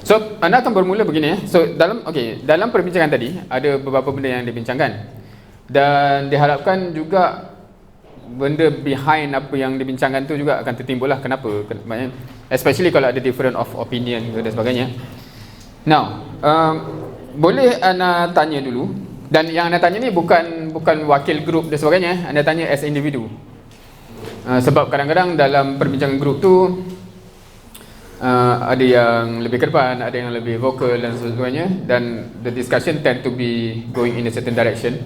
So, anda akan bermula begini. So, dalam perbincangan tadi ada beberapa benda yang dibincangkan. Dan diharapkan juga benda behind apa yang dibincangkan tu juga akan tertimbul lah. Kenapa? Especially kalau ada different of opinion dan sebagainya. Now, boleh anda tanya dulu. Dan yang anda tanya ni bukan wakil grup dan sebagainya. Anda tanya as individu. Sebab kadang-kadang dalam perbincangan grup tu ada yang lebih ke depan, ada yang lebih vokal dan sebagainya, dan the discussion tend to be going in a certain direction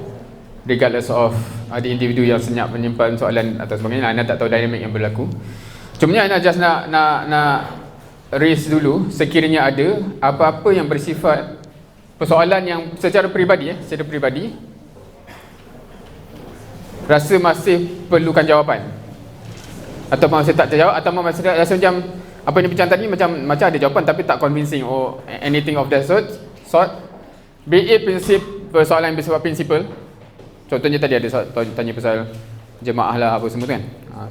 regardless of ada individu yang senyap menyimpan soalan atau sebagainya. Anda tak tahu dinamik yang berlaku. Cuma anda just nak raise dulu sekiranya ada apa-apa yang bersifat persoalan yang secara peribadi rasa masih perlukan jawapan, atau masih tak terjawab, atau masih rasa macam apa yang dibincang tadi macam ada jawapan tapi tak convincing or anything of that sort. Be it persoalan yang bersifat prinsipal. Contohnya tadi ada tanya pasal jemaah lah apa semua tu kan.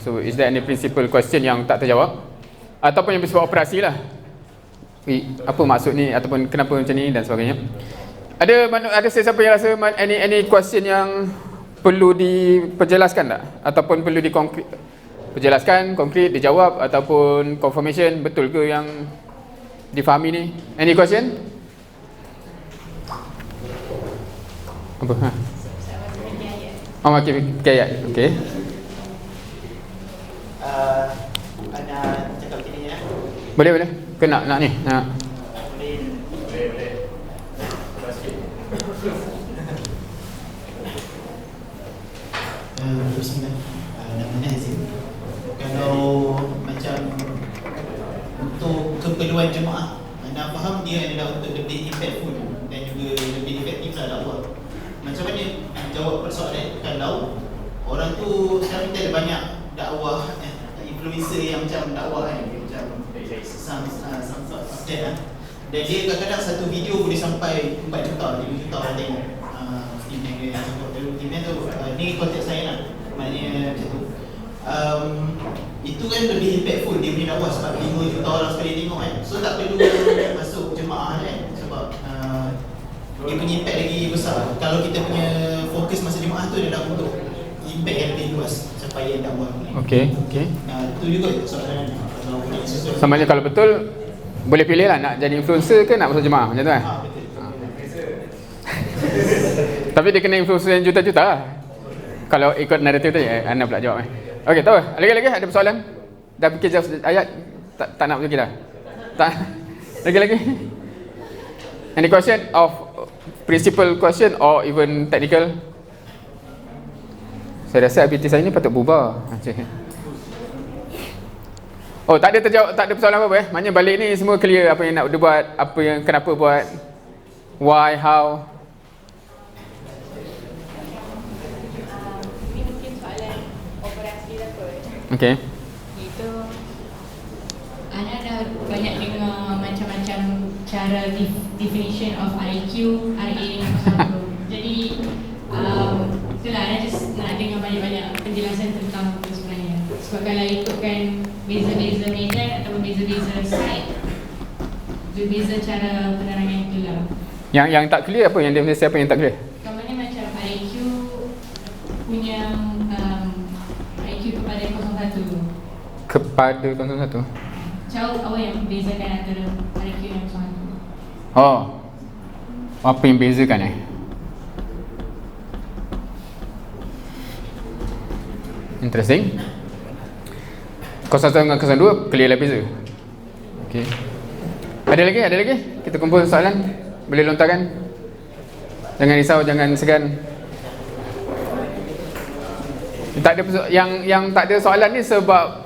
So is there any principal question yang tak terjawab, ataupun yang bersifat operasi lah, apa maksud ni ataupun kenapa macam ni dan sebagainya. Ada sesiapa yang rasa any question yang perlu diperjelaskan tak, ataupun perlu dijelaskan konkret, dijawab, ataupun confirmation betul ke yang difahami ni? Any question? Apa? Ayat. Okey. Ada cakap begini ya. Boleh. Ke nak ni? Nak. Boleh. Bismillah. Namanya Hazim. Kalau macam untuk keperluan jemaah, anda faham dia adalah untuk lebih impactful dan juga lebih efektif dalam dakwah. Macam mana jawab persoalan kalau orang tu sekarang kita ada banyak dakwah influencer yang macam dakwah kan, macam some sort of that lah. Dan dia kadang-kadang satu video boleh sampai 4 juta, 5 juta orang tengok. Yang cakap dokumen tu, ni konteks saya lah, maknanya macam tu. Itu kan lebih impactful dia punya dakwah sebab 5 juta orang sekali tengok kan. So tak perlu masuk jemaah kan, sebab dia punya impact lagi besar. Kalau kita punya fokus masa jemaah tu adalah untuk impact yang lebih luas capaian dakwah ni. Okey. Itu juga soalan kalau boleh sesuai. Sama kalau betul boleh pilih lah nak jadi influencer ke nak masuk jemaah macam tu kan. Betul. Tapi dia kena influencer yang juta-juta lah. Kalau ikut naratif tu anda pula jawab. Okey, tahu. Lagi ada persoalan? Dah fikir jawab ayat? Tak nak lagi dah? Tak. Lagi? Any question of principal question or even technical? Saya rasa aktiviti saya ni patut bubar. Oh, tak ada terjawab, tak ada persoalan apa-apa Maknanya balik ni semua clear apa yang nak dia buat, apa yang kenapa buat, why, how. Ini mungkin soalan operasi lah kot. Okey. Itu Ana dah banyak dengar macam-macam cara definition of RAQ, RA dengan apa. Jadi itulah Ana just nak dengar banyak-banyak penjelasan tentang itu sebenarnya. Sebab kalau ikutkan beza-beza medan ataupun beza-beza site, berbeza cara penerangan itu lah. Yang tak clear apa? Yang definisi apa yang tak clear? Contohnya macam RAQ punya RAQ kepada 01. Kepada 01. Jauh apa yang membezakan antara RAQ dan 01? Oh. Apa yang bezakan Interesting. 01 dengan 02 clear lah beza. Okey. Ada lagi? Kita kumpul soalan. Boleh lontarkan. Jangan risau, jangan segan. Tak ada yang tak ada soalan ni sebab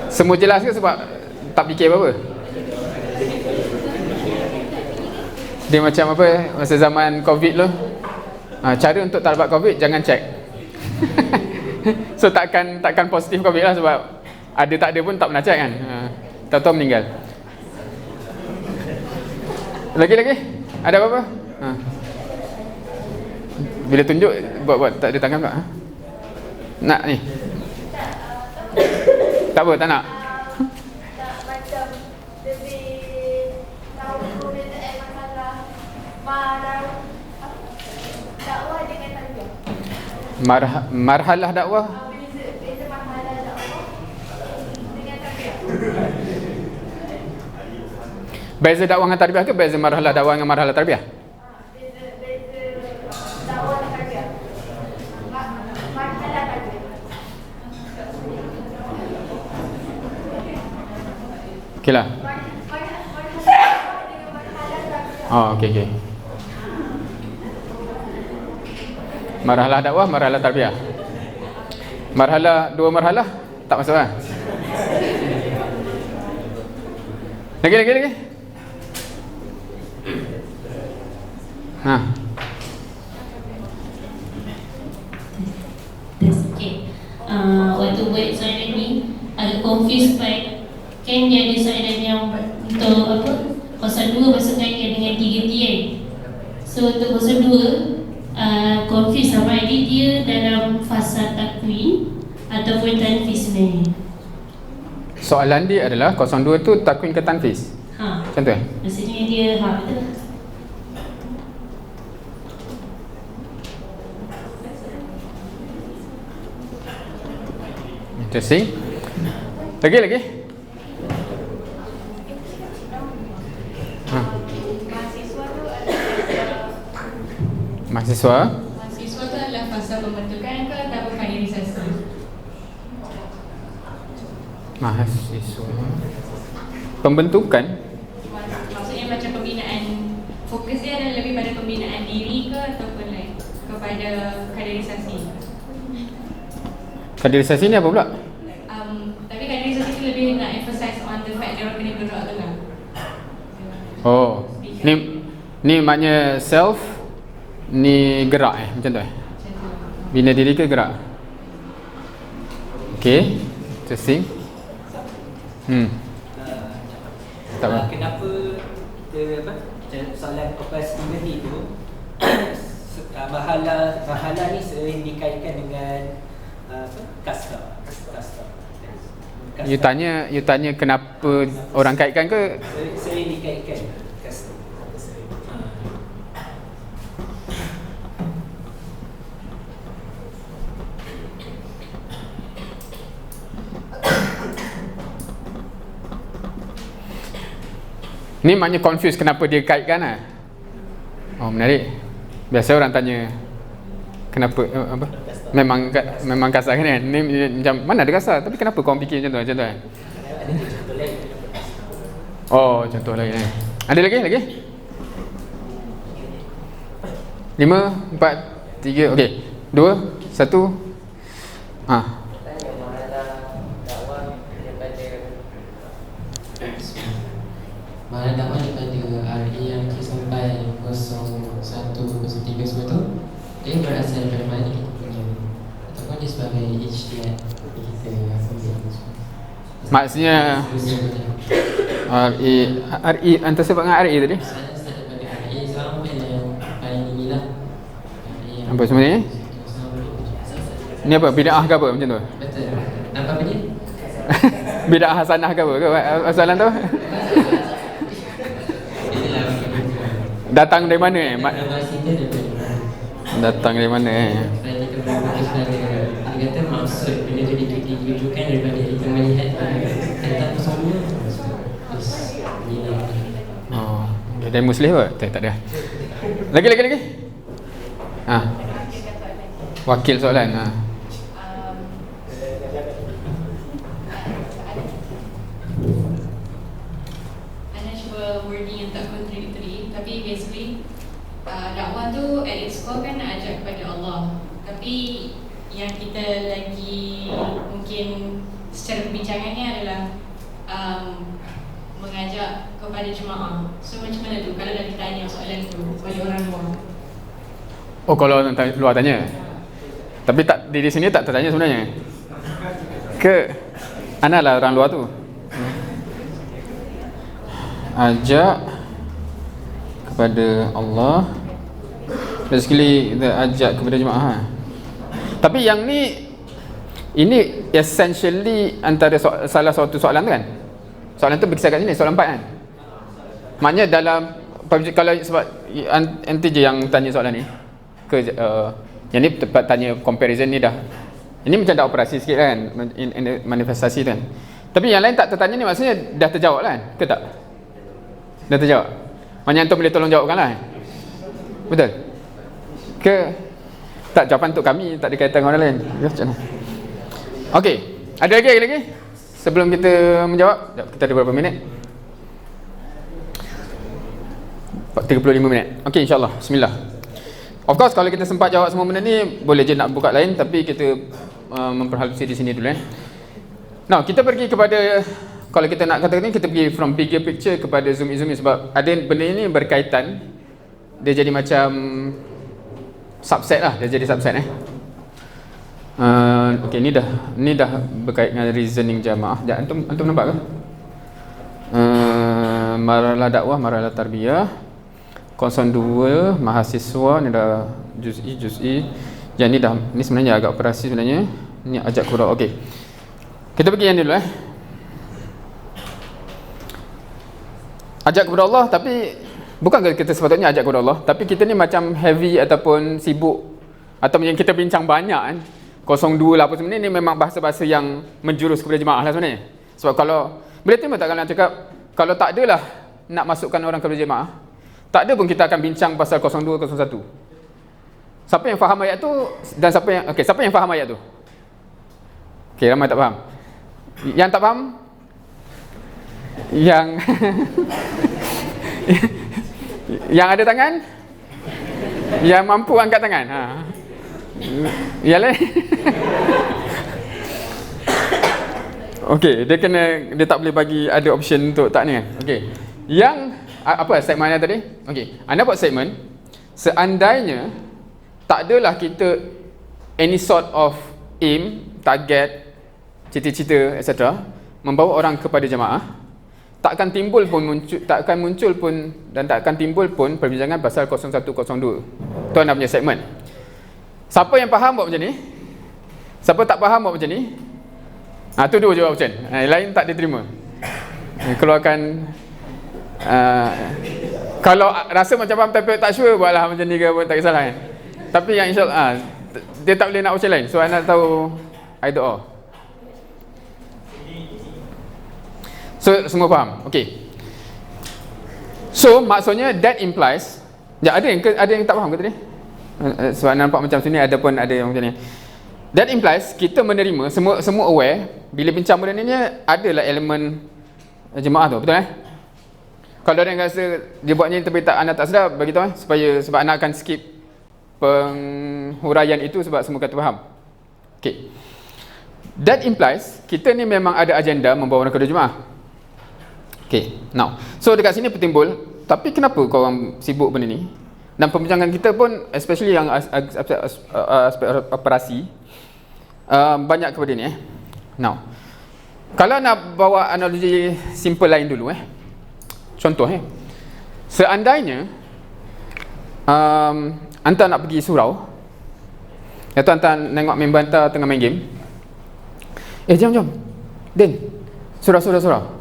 semua jelas ke sebab tak fikir apa-apa? Dia macam apa masa zaman COVID tu. Cara untuk tak dapat COVID jangan check. So takkan positif COVID lah sebab ada tak ada pun tak pernah check kan. Tahu-tahu meninggal. Lagi? Ada apa-apa? Bila tunjuk buat tak ada tangan pula. Nak ni? Tak apa, tak nak. Macam lebih tahu Marhalah dakwah. Beza marhalah dakwah dengan tarbiyah. Beza dakwah dengan tarbiyah ke beza marhalah dakwah dengan marhalah tarbiyah? Beza dakwah dan tarbiyah. Marhalah tarbiyah. Okeylah. Marhalah dakwah dengan marhalah tarbiyah. Oh, okey. Marhalah dakwah, marhalah tarbiyah. Dua marhalah tak masuk lah. Lagi. Ha. Okay. Waktu buat soalan ni agak confused sebab kan dia ada soalan yang untuk apa? Pasal 2 masuk kaitkan dengan 3T kan. So untuk pasal 2 confused sama ada dia dalam fasa takwin ataupun tanfiz sebenarnya. Soalan dia adalah 02 tu takwin ke tanfiz? Macam tu Maksudnya dia betul. Interesting. Lagi. Ha. Mahasiswa Mahasiswa tu adalah fasa pembentukan ke atau kaderisasi? pembentukan. Maksudnya macam pembinaan, fokus dia adalah lebih pada pembinaan diri ke ataupun like kepada kaderisasi? Kaderisasi ni apa pula? Tapi kaderisasi tu lebih nak emphasize on the fact dia orang kena gerak tengah. Oh, ni maknanya self, ni gerak macam tu Macam tu. Bina diri ke gerak? Okay, interesting. Tak apa. Kenapa kita macam soalan operasi liberty tu mahala ni sering dikaitkan dengan kasta. You tanya kenapa orang kaitkan ke? Sering dikaitkan kasta. Ni maknanya confused kenapa dia kaitkan lah. Oh, menarik. Biasa orang tanya kenapa apa? Memang kasar kan? Ni macam mana ada kasar, tapi kenapa kau fikir macam tu kan? Oh, contoh lain. Ada lagi? 5, 4, 3, okey. 2, 1. Malah dakwah daripada RA yang sampai 01, 03 semua tu, dia berasal daripada mana kita punya, ataupun dia sebagai ijtihad kita ambil. Maksudnya RA antara sebab dengan RA tadi? Saya start daripada RA sampai yang paling tinggi lah. Apa sebenarnya? Ni apa? Bid'ah ke apa macam tu? Betul. Nampak apa dia? Bid'ah hasanah ke apa? Soalan tu? Datang dari mana Datang dari mana Saya kita berfokus pada, dia kata maksud benda tu ditujukan daripada kita melihat tentang semua. Oh, dia dari Muslim ke? Tak ada. Lagi. Wakil soalan. Ana cuba wording yang tak contradictory, tapi basically dakwah tu at its core kan nak ajak kepada Allah. Tapi yang kita lagi mungkin secara perbincangannya adalah mengajak kepada jemaah. So macam mana tu kalau dah ditanya soalan tu oleh orang luar? Oh, kalau orang luar tanya. Tapi tak di sini tak tertanya sebenarnya. Ke Ana lah orang luar tu. Ajak kepada Allah. Basically kita ajak kepada jemaah. Tapi yang ni ini essentially antara salah satu soalan tu kan. Soalan tu berkisar kat sini, soalan 4 kan. Maknanya dalam kalau sebab anti je yang tanya soalan ni ke Yang ni tanya comparison ni dah. Ini macam dah operasi sikit kan, manifestasi tu kan. Tapi yang lain tak tertanya ni maksudnya dah terjawab lah kan? Ke tak? Dah terjawab? Maknanya antum boleh tolong jawabkan lah kan? Betul? Ke tak, jawapan untuk kami, tak ada kaitan dengan orang lain. Macam mana? Okey, ada lagi? Sebelum kita menjawab, kita ada berapa minit? 35 minit. Okey, insyaAllah. Bismillah. Of course, kalau kita sempat jawab semua benda ni, boleh je nak buka lain, tapi kita memperhalusi di sini dulu. Now, kita pergi kepada, kalau kita nak kata ni, kita pergi from bigger picture kepada zoom in sebab ada benda ni berkaitan. Dia jadi macam subset lah, dia jadi subset okey, ni dah berkait dengan reasoning jamaah. Sekejap, antum nampak ke? Marhalah dakwah, marhalah tarbiyah. Konson 2, mahasiswa, ni dah juz'i. Yang ni sebenarnya agak operasi sebenarnya. Ni ajak qura. Okey. Kita pergi yang ni dulu Ajak kepada Allah, tapi bukan kita sepatutnya ajak kepada Allah, tapi kita ni macam heavy ataupun sibuk atau yang kita bincang banyak kan. 02 lah apa sebenarnya ni memang bahasa-bahasa yang menjurus kepada jemaah lah sebenarnya. Sebab kalau boleh terima tak kalau nak cakap, kalau tak adalah nak masukkan orang kepada jemaah, tak ada pun kita akan bincang pasal 02, 01. Siapa yang faham ayat tu dan siapa yang faham ayat tu? Okey, ramai tak faham. Yang tak faham? Yang yang ada tangan? Yang mampu angkat tangan? Yang lain? Okey, dia tak boleh bagi ada option untuk tak ni kan. Okey. Yang apa statement anda tadi? Okey, anda buat statement seandainya tak adalah kita any sort of aim, target, cita-cita etc. membawa orang kepada jemaah, tak akan timbul pun perbincangan pasal 01, 02. Tu anda punya statement. Siapa yang faham buat macam ni? Siapa tak faham buat macam ni? Tu dua jawab option. Lain tak diterima. Keluarkan kalau rasa macam faham tapi tak sure, buatlah macam ni ke pun tak kisahlah kan. Tapi yang insyaAllah dia tak boleh nak option lain. So anda tahu either or. So semua faham? Okey. So maksudnya that implies ada yang tak faham ke tadi? Sebab nampak macam sini ada yang macam ni. That implies kita menerima semua aware bila bincang benda ni adalah elemen jemaah tu, betul Kalau ada yang rasa dia buat ni tapi anda tak sedar, bagi tahu sebab anda akan skip penghuraian itu sebab semua kata faham. Okey. That implies kita ni memang ada agenda membawa orang ke jemaah. Okay, now, so dekat sini petimbul, tapi kenapa korang sibuk benda ni? Dan pembincangan kita pun, especially yang aspek operasi, banyak kepada ni Now, kalau nak bawa analogi simple lain dulu contoh seandainya anta nak pergi surau, atau anta nengok member anta tengah main game, jom Den, surau.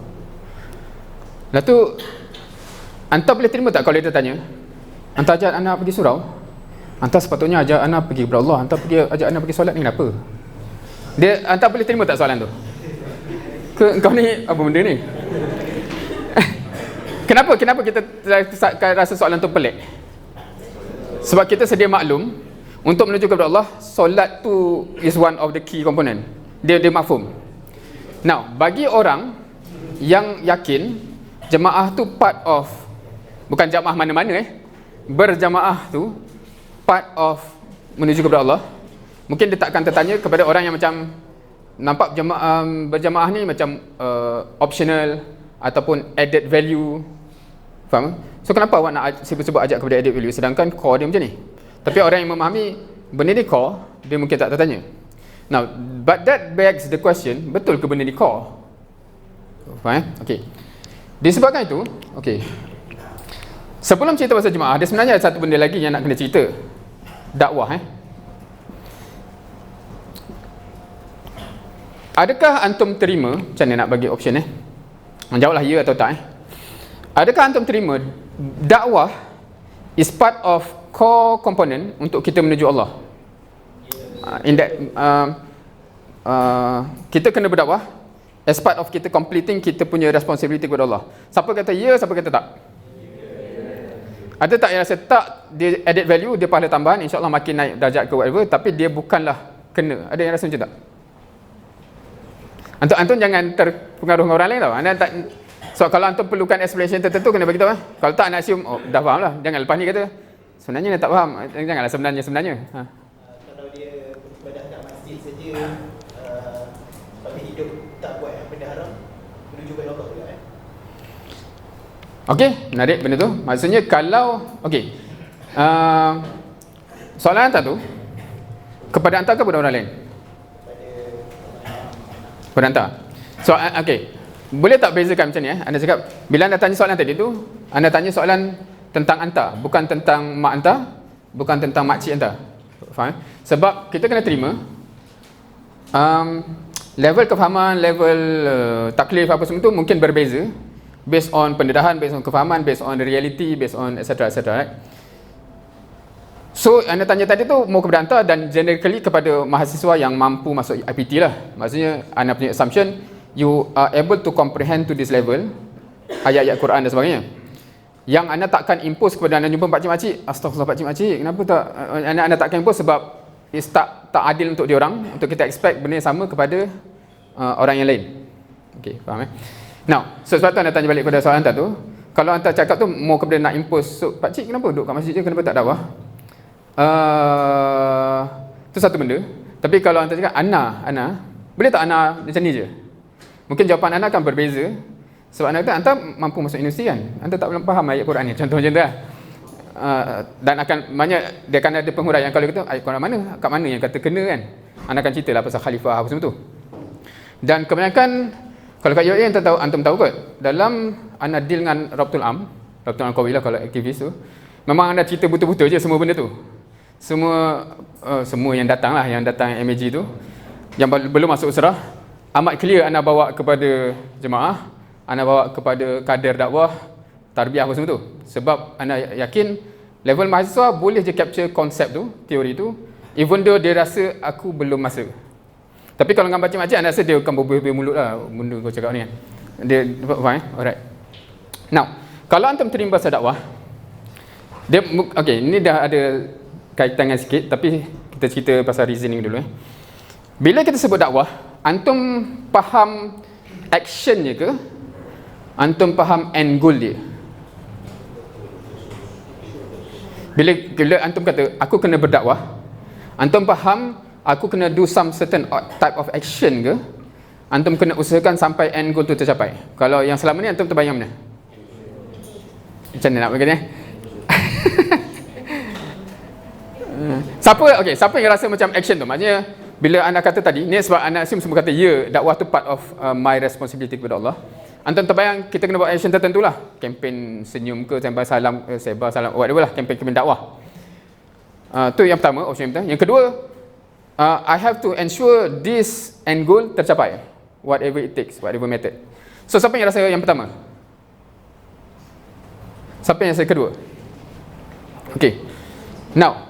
Lepas tu anta boleh terima tak kalau dia tanya, anta ajak anak pergi surau, anta sepatutnya ajak anak pergi kepada Allah, anta ajak anak pergi solat ni kenapa? Anta boleh terima tak soalan tu? Kau ni apa benda ni? Kenapa kita rasa soalan tu pelik? Sebab kita sedia maklum untuk menuju kepada Allah, solat tu is one of the key component. Dia mafhum. Now, bagi orang yang yakin jemaah tu part of, bukan jemaah mana-mana berjemaah tu part of menuju kepada Allah, mungkin dia tak akan tertanya kepada orang yang macam nampak berjemaah ni macam optional ataupun added value. Faham? So kenapa awak nak sebut-sebut ajak kepada added value sedangkan core dia macam ni? Tapi orang yang memahami benda ni core, dia mungkin tak tertanya. Now, but that begs the question, betul ke benda ni core? Faham? Okey. Disebabkan itu, okey. Sebelum cerita pasal jemaah, ada sebenarnya satu benda lagi yang nak kena cerita. Dakwah Adakah antum terima, macam mana nak bagi option jawablah ya atau tak Adakah antum terima dakwah is part of core component untuk kita menuju Allah? in that kita kena berdakwah as part of kita completing kita punya responsibility kepada Allah. Siapa kata ya, siapa kata tak? Ada tak yang rasa tak, dia added value, dia pahala tambahan, insyaAllah makin naik darjat ke whatever, tapi dia bukanlah kena. Ada yang rasa macam tak? Antum jangan terpengaruh dengan orang lain tau. Anda tak, so kalau antum perlukan explanation tertentu, kena bagi tahu. Kalau tak, nak assume, oh dah faham lah. Jangan lepas ni kata, sebenarnya dia tak faham. Janganlah sebenarnya. Kalau dia beribadah kat masjid saja, tapi hidup tak buat yang benda haram, menuju kepada Allah juga Okey, menarik benda tu. Maksudnya kalau, okey, soalan hantar tu kepada hantar ke kepada orang lain? Kepada hantar. So, okey, boleh tak bezakan macam ni Anda cakap, bila anda tanya soalan tadi tu, anda tanya soalan tentang hantar, bukan tentang mak hantar, bukan tentang makcik hantar. Faham? Sebab kita kena terima level kefahaman, level taklif apa semua tu mungkin berbeza based on pendedahan, based on kefahaman, based on reality, based on etc. right? So anda tanya tadi tu mau kepada hantar dan generally kepada mahasiswa yang mampu masuk IPT lah. Maksudnya anda punya assumption you are able to comprehend to this level ayat-ayat Quran dan sebagainya. Yang anda takkan impose kepada anda jumpa pakcik-makcik, astagfirullah pakcik-makcik, kenapa tak anda takkan impose sebab it's tak adil untuk diorang, untuk kita expect benda yang sama kepada orang yang lain. Okey, faham Now, so sebab tu anda tanya balik pada soalan hantar tu, kalau hantar cakap tu mau kepada nak impose, so pakcik kenapa duduk kat masjid je, kenapa tak dakwah? Tu satu benda. Tapi kalau hantar cakap Ana, boleh tak Ana macam ni je? Mungkin jawapan Ana akan berbeza. Sebab Ana kata hantar mampu masuk universiti kan, hantar tak belum faham ayat Quran ni, contoh macam tu lah. Dan akan banyak, dia akan ada penghuraian. Kalau kata ayat Quran mana, kat mana yang kata kena kan, Ana akan cerita lah pasal khalifah apa semua tu. Dan kebanyakan kalau kat UAE antum tahu kot, dalam anda deal dengan Rabtul Am Qawi lah kalau aktivis tu, memang anda cerita betul-betul je semua benda tu. Semua yang datang MAG tu, yang belum masuk usrah, amat clear anda bawa kepada jemaah, anda bawa kepada kader dakwah, tarbiyah apa semua tu. Sebab anda yakin level mahasiswa boleh je capture konsep tu, teori tu, even though dia rasa aku belum masa. Tapi kalau dengan pakcik-makcik, anda rasa dia akan berbuih-buih mulut lah benda kau cakap ni kan. Dia faham alright. Now, kalau antum terima pasal dakwah, dia okey, ini dah ada kaitan dengan sikit, tapi kita cerita pasal reasoning dulu Bila kita sebut dakwah, antum faham action je ke? Antum faham end goal dia? Bila antum kata aku kena berdakwah, antum faham aku kena do some certain type of action ke? Antum kena usahakan sampai end goal tu tercapai. Kalau yang selama ni antum terbayang mana? Macam mana nak bagi ni? Siapa yang rasa macam action tu? Maksudnya bila anda kata tadi, ni sebab anda assume semua kata ya, dakwah tu part of my responsibility kepada Allah. Antum terbayang kita kena buat action tertentu lah. Kempen senyum ke, sebar salam, whatever lah, kempen dakwah. Tu yang pertama, option yang pertama. Yang kedua, I have to ensure this end goal tercapai, whatever it takes, whatever method. So siapa yang rasa yang pertama? Siapa yang rasa kedua? Okay. Now,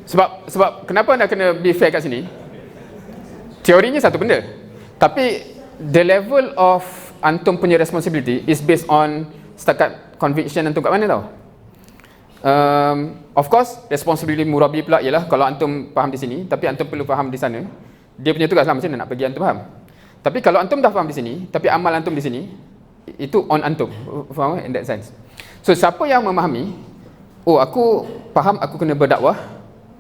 sebab kenapa anda kena be fair kat sini? Teorinya satu benda, tapi the level of antum punya responsibility is based on setakat conviction antum kat mana tau. Of course, responsibility murabi pula ialah kalau antum faham di sini, tapi antum perlu faham di sana. Dia punya tugas lah macam mana nak bagi antum faham. Tapi kalau antum dah faham di sini, tapi amal antum di sini, itu on antum. Faham in that sense. So siapa yang memahami, oh aku faham aku kena berdakwah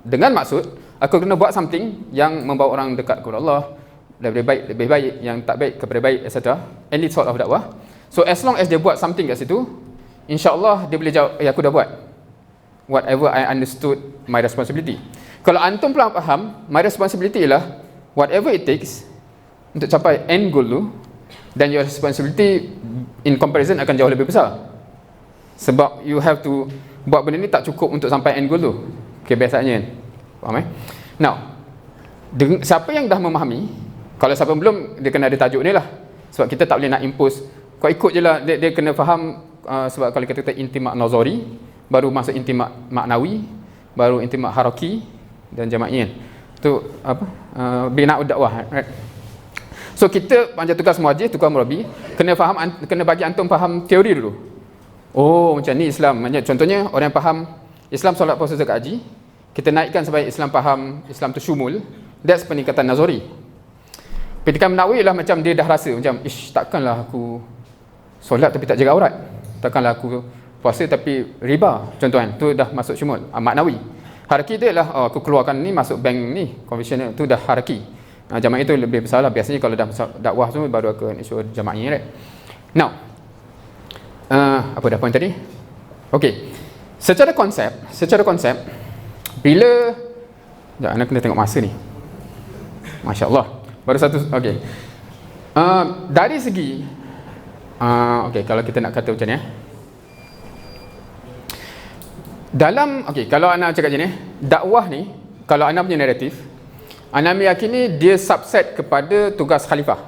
dengan maksud aku kena buat something yang membawa orang dekat kepada Allah, lebih baik, yang tak baik kepada baik, etc. Any sort of dakwah. So as long as dia buat something kat situ, insya-Allah dia boleh jawab, aku dah buat whatever I understood my responsibility. Kalau antum pula faham, my responsibility ialah whatever it takes untuk capai end goal tu, dan your responsibility in comparison akan jauh lebih besar. Sebab you have to buat benda ni tak cukup untuk sampai end goal tu. Kebiasaannya. Faham Now, siapa yang dah memahami, kalau siapa belum, dia kena ada tajuk ni lah. Sebab kita tak boleh nak impose, kau ikut je lah, dia kena faham. Sebab kalau kita kata intimak nazari, baru masuk intimak maknawi, baru intimak haraki dan jama'iyyan. Tu apa? Bina'ud dakwah, right? So kita panjat tugas muajih, tugas murabi, kena bagi antum faham teori dulu. Oh, macam ni Islam. Contohnya orang yang faham Islam solat puasa zakat haji, kita naikkan supaya Islam faham Islam tu syumul. That's peningkatan nazari. Pendidikan Nawawi lah macam dia dah rasa macam, takkanlah aku solat tapi tak jaga aurat. Takkanlah aku puasa tapi riba, contoh kan. Tu dah masuk syumul, maknawi. Haraki dia lah, aku keluarkan ni masuk bank ni, conventional, tu dah haraki. Jamaah itu lebih besar lah. Biasanya kalau dah dakwah tu baru akan issue jamaahnya, right? Now, apa dah point tadi? Okey. Secara konsep, bila sekejap, anda kena tengok masa ni. Masya-Allah. Baru satu, okey. Dari segi okey, kalau kita nak kata macam ni kalau anda cakap macam ni, dakwah ni, kalau anda punya naratif, anda meyakini dia subset kepada tugas khalifah.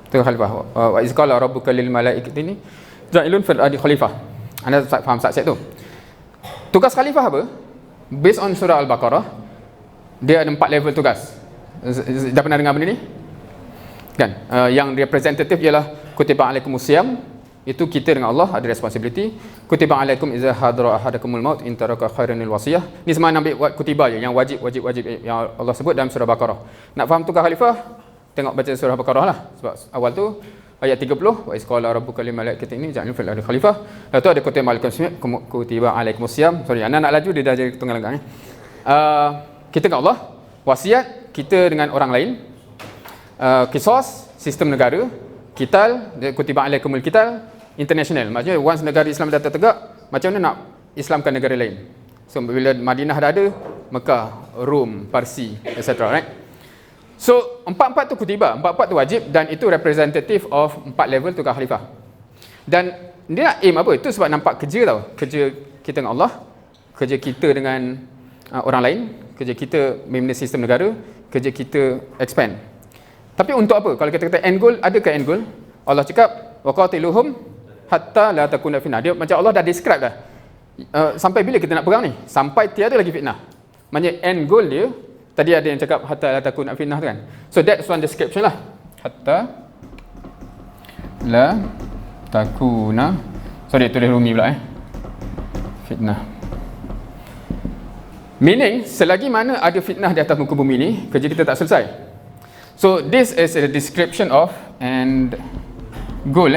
Tugas khalifah. Wa iz qala rabbuka lil malaikati ni ja'ilun fil ardi khalifah. Anda faham subset tu. Tugas khalifah apa? Based on surah Al-Baqarah, dia ada 4 level tugas. Dah pernah dengar benda ni? Kan? Yang representatif ialah kutiba alaikumusiyam, itu kita dengan Allah ada responsibility. Kutiba alaikum idza hadara ahadakumul maut in taraka khairanil wasiyah. Ni semua ambil buat kutiba je, yang wajib yang Allah sebut dalam surah Baqarah. Nak faham tugas khalifah, tengok baca surah Baqarah lah. Sebab awal tu ayat 30, wa iz qala rabbuka lil malaikati inni ja'ilun fil ardi khalifah. Lepas tu ada kutiba alaikumusiyam. Sorry, anda nak laju dia dah jadi tunggal langkah. Kita dengan Allah, wasiat kita dengan orang lain, qisas, sistem negara, kital, kutiba alaikumul kital, international. Maksudnya once negara Islam dah tertegak, macam mana nak Islamkan negara lain. So bila Madinah dah ada, Mekah, Rom, Parsi, etc., right? So empat-empat tu kutiba, empat-empat tu wajib, dan itu representative of 4 level tugas khalifah. Dan dia nak aim apa? Itu sebab nampak kerja tau. Kerja kita dengan Allah, kerja kita dengan orang lain, kerja kita membina sistem negara, kerja kita expand. Tapi untuk apa? Kalau kita kata end goal, adakah end goal? Allah cakap waqatiluhum hatta la takuna fitnah. Dia macam Allah dah describe dah. Sampai bila kita nak perang ni? Sampai tiada lagi fitnah. Maksudnya end goal dia, tadi ada yang cakap hatta la takuna fitnah tu kan. So that's one description lah. Hatta la takuna, sorry tulis Rumi pula fitnah. Meaning, selagi mana ada fitnah di atas muka bumi ni, kerja kita tak selesai. So this is a description of and goal.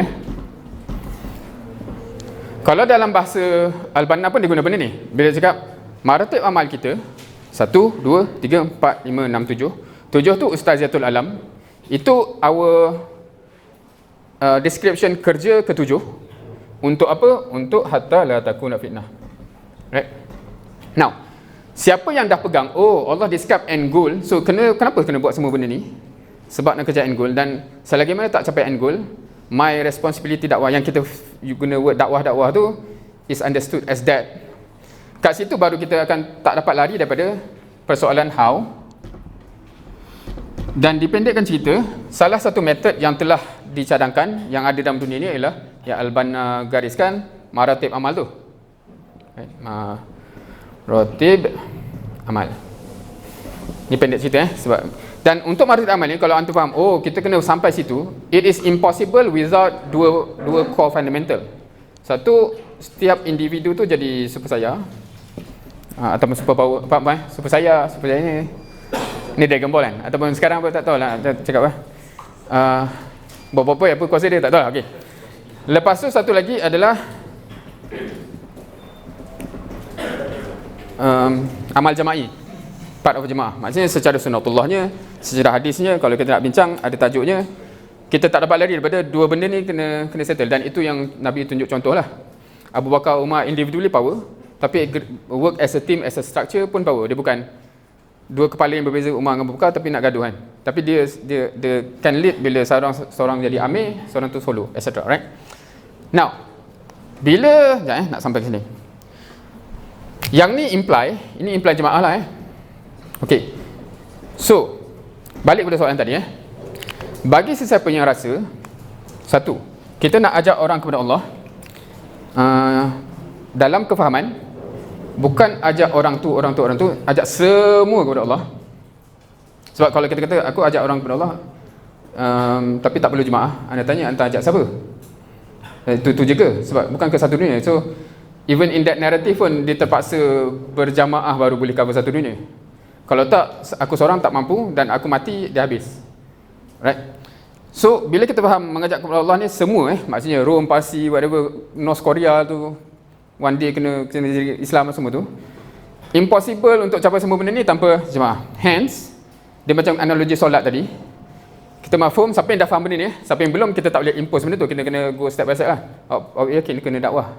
Kalau dalam bahasa Al-Banna pun dia guna benda ni. Bila dia cakap maratib amal kita 1, 2, 3, 4, 5, 6, 7. 7 tu Ustaziatul Alam. Itu our description kerja ke-7. Untuk apa? Untuk hatta la takuna fitnah. Right? Now, siapa yang dah pegang, oh Allah describe end goal, so kenapa kena buat semua benda ni? Sebab nak kerja end goal. Dan selagi mana tak capai end goal, my responsibility dakwah, yang kita guna word dakwah tu is understood as that. Kat situ baru kita akan tak dapat lari daripada persoalan how. Dan dipendekkan cerita, salah satu metod yang telah dicadangkan yang ada dalam dunia ni ialah yang Al-Banna gariskan, maratib amal tu. Right? Maratib amal. Ni pendek cerita sebab. Dan untuk maratib amal ni, kalau antum faham, oh kita kena sampai situ, it is impossible without dua core fundamental. Satu, setiap individu tu jadi super saya, ataupun super power, super saya ni Dragon Ball kan, ataupun sekarang apa tak tahu lah, cakap apa kuasa dia tak tahu lah. Okay. Lepas tu satu lagi adalah amal jama'i, part of jemaah. Maksudnya secara sunnatullahnya, secara hadisnya, kalau kita nak bincang ada tajuknya, kita tak dapat lari daripada dua benda ni, kena settle. Dan itu yang Nabi tunjuk contoh lah. Abu Bakar, Umar individually power, tapi work as a team, as a structure pun power. Dia bukan dua kepala yang berbeza, Umar dengan Abu Bakar, tapi nak gaduh kan. Tapi dia can lead bila seorang jadi amir, seorang tu solo, etc. Right? Now, bila nak sampai ke sini. Yang ni imply jemaah lah Okey. So, balik pada soalan tadi Bagi sesiapa yang rasa, satu, kita nak ajak orang kepada Allah dalam kefahaman, Bukan ajak orang tu, ajak semua kepada Allah. Sebab kalau kita kata aku ajak orang kepada Allah, tapi tak perlu jemaah, anda tanya anda ajak siapa? Itu je ke? Sebab bukan ke satu dunia. So even in that narrative pun dia terpaksa berjamaah baru boleh cover satu dunia. Kalau tak, aku seorang tak mampu dan aku mati, dia habis. Right? So bila kita faham mengajak kepada Allah ni semua maksudnya Rome, Parsi, whatever, North Korea tu one day kena jadi Islam semua tu, impossible untuk capai semua benda ni tanpa jemaah. Hence dia macam analogi solat tadi. Kita mafhum, siapa yang dah faham benda ni, siapa yang belum, kita tak boleh impose benda tu, kita kena go step by step lah. Awak yakin kena dakwah,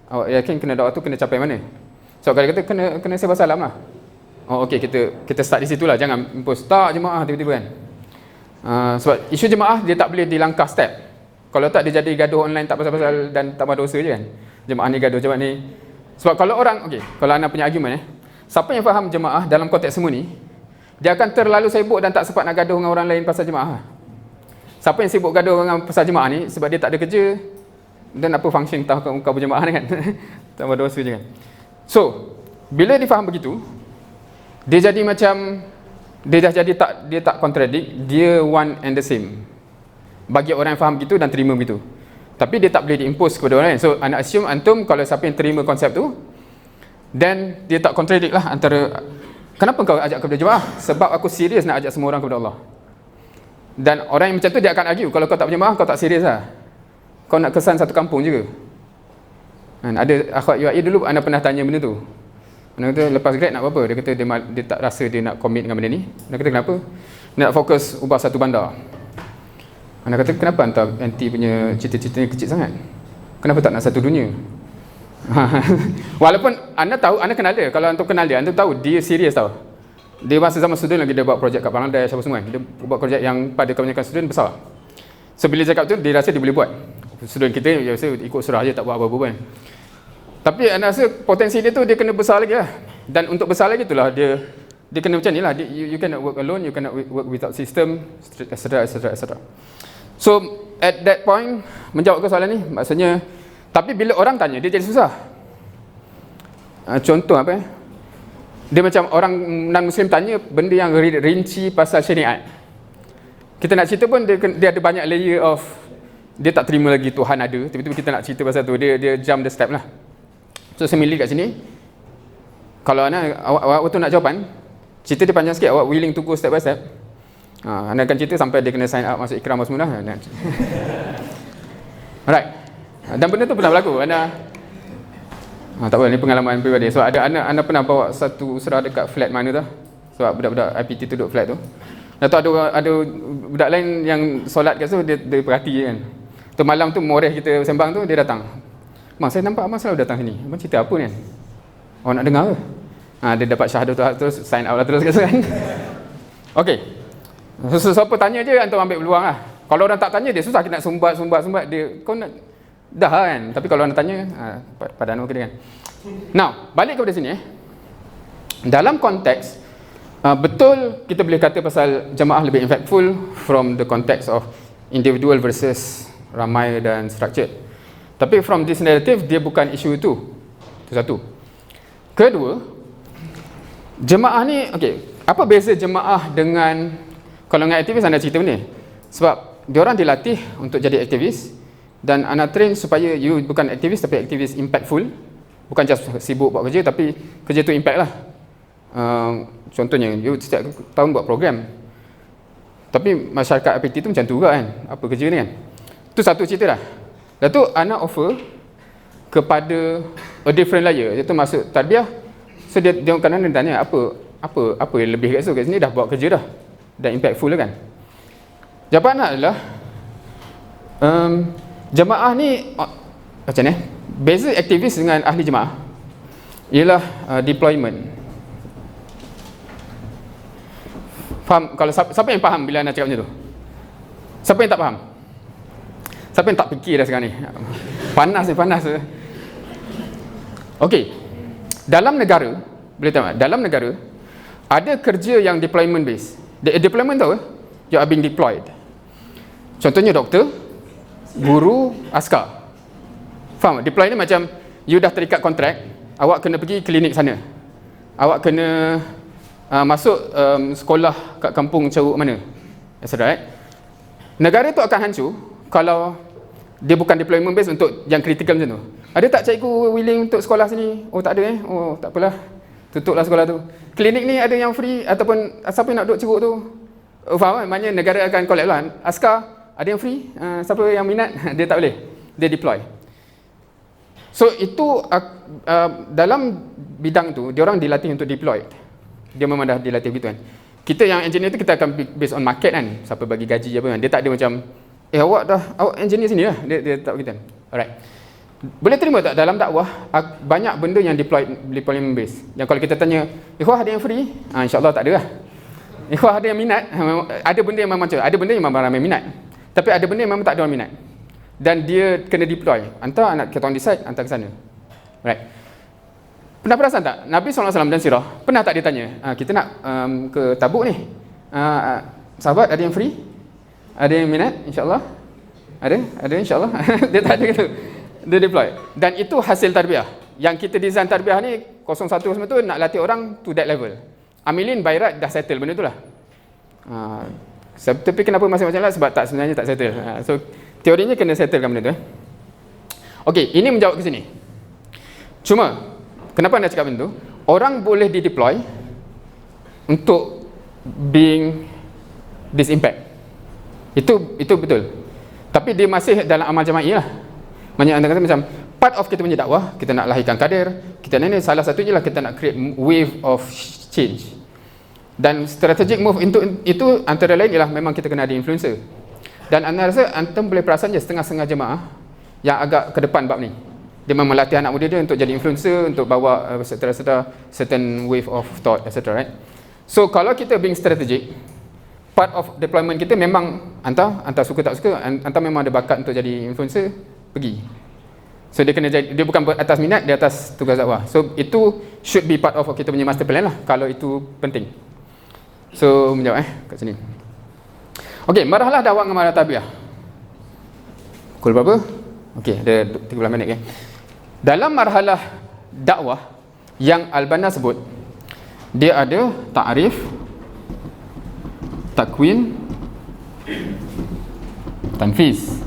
awak yakin kena dakwah tu kena capai mana. So kalau kita kena sebab salam lah. Oh okey, kita start di situ lah, jangan impose tak jemaah tiba-tiba kan. Sebab isu jemaah dia tak boleh dilangkah step. Kalau tak dia jadi gaduh online tak pasal-pasal dan tak berdosa je kan. Jemaah ni gaduh jemaah ni. Sebab kalau orang, okey, kalau anda punya argument siapa yang faham jemaah dalam konteks semua ni, dia akan terlalu sibuk dan tak sempat nak gaduh dengan orang lain pasal jemaah. Siapa yang sibuk gaduh dengan pasal jemaah ni sebab dia tak ada kerja dan apa function kau berjemaah ni kan. Tak berdosa je kan. So bila dia faham begitu, dia jadi macam dia tak contradict, dia one and the same bagi orang yang faham begitu dan terima begitu. Tapi dia tak boleh diimpose kepada orang lain. So anak assume antum kalau siapa yang terima konsep tu, then dia tak contradict lah antara kenapa kau ajak kepada jemaah? Sebab aku serius nak ajak semua orang kepada Allah. Dan orang yang macam tu dia akan argue, kalau kau tak berjemaah kau tak serius lah, kau nak kesan satu kampung je ke? Ada akhwat UAE dulu anda pernah tanya benda tu. Anda kata lepas grad nak apa? Dia kata dia tak rasa dia nak commit dengan benda ni. Anda kata kenapa? Dia nak fokus ubah satu bandar. Anda kata kenapa anda anti punya cita-citanya kecil sangat? Kenapa tak nak satu dunia? Walaupun anda tahu, anda kenal dia. Kalau anda kenal dia, anda tahu dia serius tau. Dia masa zaman student lagi dia buat projek kat Bangladesh apa semua kan. Dia buat projek yang pada kebanyakan student besar. So bila cakap tu dia rasa dia boleh buat. Student kita biasa ikut surah je, tak buat apa-apa kan. Tapi anda rasa potensi dia tu dia kena besar lagi lah. Dan untuk besar lagi itulah dia kena macam ni lah. You cannot work alone, you cannot work without system, etc. So at that point, menjawab ke soalan ni, maksudnya, tapi bila orang tanya dia jadi susah. Contoh apa dia macam orang non-Muslim tanya benda yang rinci pasal syariat. Kita nak cerita pun dia ada banyak layer of, dia tak terima lagi Tuhan ada. Tiba-tiba kita nak cerita pasal tu, dia jump the step lah. So saya milih kat sini, kalau awak tu nak jawapan, cerita dia panjang sikit, awak willing to go step by step, anda akan cerita sampai dia kena sign up masuk ikram semua dah. Alright. Dan benda tu pernah berlaku. Tak apa, ni pengalaman peribadi. So anda pernah bawa satu surah dekat flat mana tu? Sebab budak-budak IPT tu duduk flat tu. Dan tu ada budak lain yang solat kat situ, dia perhati je kan. Tu malam tu moreh kita sembang tu, dia datang. Mak, saya nampak abang selalu datang sini. Abang cerita apa ni kan? Awak nak dengar ke? Dia dapat syahadah tu terus sign out lah terus kan. Okey. So, siapa tanya je antum ambil peluang lah. Kalau orang tak tanya dia susah, kita nak sumbat dia, kau nak dah kan. Tapi kalau orang tanya, pada anu dia kan. Now, balik kepada sini dalam konteks betul kita boleh kata pasal jemaah lebih impactful from the context of individual versus ramai dan structured. Tapi from this narrative dia bukan isu itu. Itu satu. Kedua, jemaah ni okey, apa beza jemaah dengan kalau dengan aktivis anda cerita benda? Sebab diorang dilatih untuk jadi aktivis dan anda train supaya you bukan aktivis tapi aktivis impactful. Bukan just sibuk buat kerja tapi kerja tu impact lah. Contohnya you setiap tahun buat program. Tapi masyarakat IPT tu macam tu juga kan. Apa kerja ni kan. Tu satu cerita dah. Lepas tu anak offer kepada a different layer, iaitu masuk tarbiyah. So dia kadang-kadang tanya apa yang lebih kat situ, kat sini dah buat kerja dah. Dan impactful lah kan. Jawapan adalah jemaah ni macam ni. Beza aktivis dengan ahli jemaah ialah deployment. Faham? Kalau siapa yang faham bila anda cakap macam tu? Siapa yang tak faham? Siapa yang tak fikir dah sekarang ni? Panas. Okey. Dalam negara, boleh tahu tak? Dalam negara ada kerja yang deployment base. Deployment tahu you are being deployed. Contohnya doktor, guru, askar. Faham? Deploy ni macam you dah terikat kontrak, awak kena pergi klinik sana. Awak kena masuk sekolah kat kampung Ceruk mana. That's right. Negara tu akan hancur kalau dia bukan deployment base untuk yang kritikal macam tu. Ada tak cikgu willing untuk sekolah sini? Oh tak ada Oh tak apalah. Tutuplah sekolah tu. Klinik ni ada yang free ataupun siapa yang nak duduk Ceruk tu? Faham kan? Maknanya negara akan collapse lah. Askar ada yang free, siapa yang minat dia tak boleh. Dia deploy. So itu dalam bidang tu dia orang dilatih untuk deploy. Dia memang dah dilatih begitu kan. Kita yang engineer tu kita akan based on market kan. Siapa bagi gaji apa kan. Dia tak ada macam awak engineer sini lah. Dia tak begitu kan. Alright. Boleh terima tak dalam dakwah banyak benda yang deployment base. Yang kalau kita tanya, ikhwah ada yang free? InsyaAllah tak ada lah. Ikhwah ada yang minat? Ada benda yang memang macam, ada benda yang memang ramai minat. Tapi ada benda yang memang tak ada orang minat. Dan dia kena deploy. Hantar anak kita orang decide, hantar ke sana. Right. Pernah perasan tak? Nabi SAW dan sirah, pernah tak dia tanya, kita nak ke Tabuk ni. Sahabat ada yang free? Ada yang minat? InsyaAllah. Ada insyaAllah. Dia tak ada gitu. Dia deploy. Dan itu hasil tarbiyah. Yang kita design tarbiyah ni 01 semua tu nak latih orang to that level. Amilin Bayrat dah settle benda tu lah. Tapi kenapa masih macam lah? Sebab sebenarnya tak settle. So teorinya kena settlekan benda tu. Okey, ini menjawab ke sini. Cuma kenapa anda cakap benda tu? Orang boleh dideploy untuk being this impact. Itu betul. Tapi dia masih dalam amal jama'i lah. Banyak anda kata macam part of kita punya dakwah, kita nak lahirkan kader, kita ni salah satu je lah kita nak create wave of change. Dan strategic move itu antara lain ialah memang kita kena ada influencer. Dan anda rasa antum boleh perasan je setengah-setengah jemaah yang agak ke depan bab ni. Dia memang melatih anak muda dia untuk jadi influencer, untuk bawa certain wave of thought, etc. Right? So kalau kita being strategic, part of deployment kita memang hantar suka tak suka, hantar memang ada bakat untuk jadi influencer, pergi. So dia kena jadi, dia bukan atas minat, dia atas tugas dakwah. So itu should be part of kita punya master plan lah kalau itu penting. So menjawab kat sini. Okey, marhalah dakwah dengan marhalah tarbiyah. Pukul berapa? Okey, ada 13 minit kan. Dalam marhalah dakwah yang Al-Banna sebut, dia ada ta'rif, takwin, tanfiz.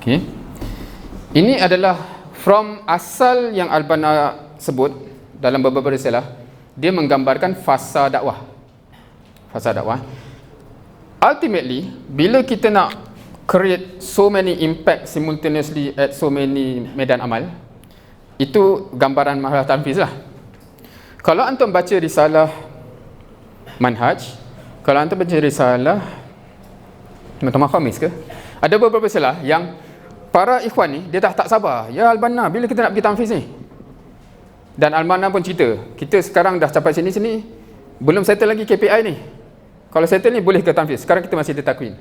Okey. Ini adalah from asal yang Al-Banna sebut dalam beberapa risalah, dia menggambarkan fasa dakwah. Fasa dakwah. Ultimately, bila kita nak create so many impact simultaneously at so many medan amal, itu gambaran marhalah tanfiz lah. Kalau antum baca risalah Manhaj, kalau antum baca risalah Muktamar Khamis ke, ada beberapa risalah yang para ikhwan ni dia dah tak sabar. Ya Al-Banna, bila kita nak pergi tanfiz ni? Dan Al-Banna pun cerita, kita sekarang dah capai sini, belum settle lagi KPI ni. Kalau settle ni boleh ke tanfiz. Sekarang kita masih di takwin.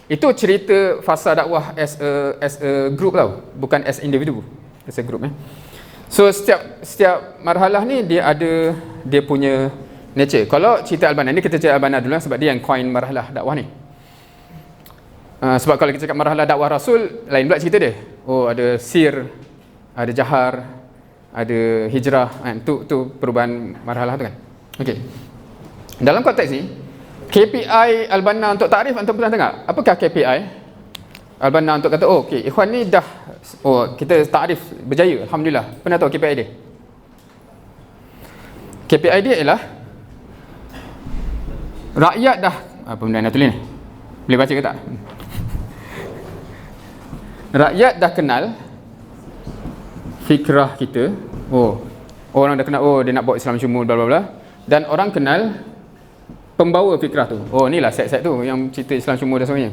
Itu cerita fasa dakwah as a group tau, bukan as individu, as a group. So setiap marhalah ni dia ada dia punya nature. Kalau cerita Al-Banna ni, kita cerita Al-Banna dulu lah, sebab dia yang coin marhalah dakwah ni. Sebab kalau kita cakap marhalah dakwah Rasul, lain pula cerita dia. Oh, ada sir, ada jahar, ada hijrah kan. Tu perubahan marhalah tu kan. Okey. Dalam konteks ni, KPI Al-Banna untuk takrif, antum pernah dengar? Apakah KPI Al-Banna untuk kata, oh okey, ikhwan ni dah, oh kita takrif berjaya, alhamdulillah. Pernah tahu KPI dia? KPI dia ialah rakyat dah, apa benda nak tulis ni? Boleh baca ke tak? Rakyat dah kenal fikrah kita. Oh, orang dah kenal, oh dia nak bawa Islam syumul bla bla bla. Dan orang kenal pembawa fikrah tu. Oh, inilah set-set tu yang cerita Islam syumul dan sebagainya.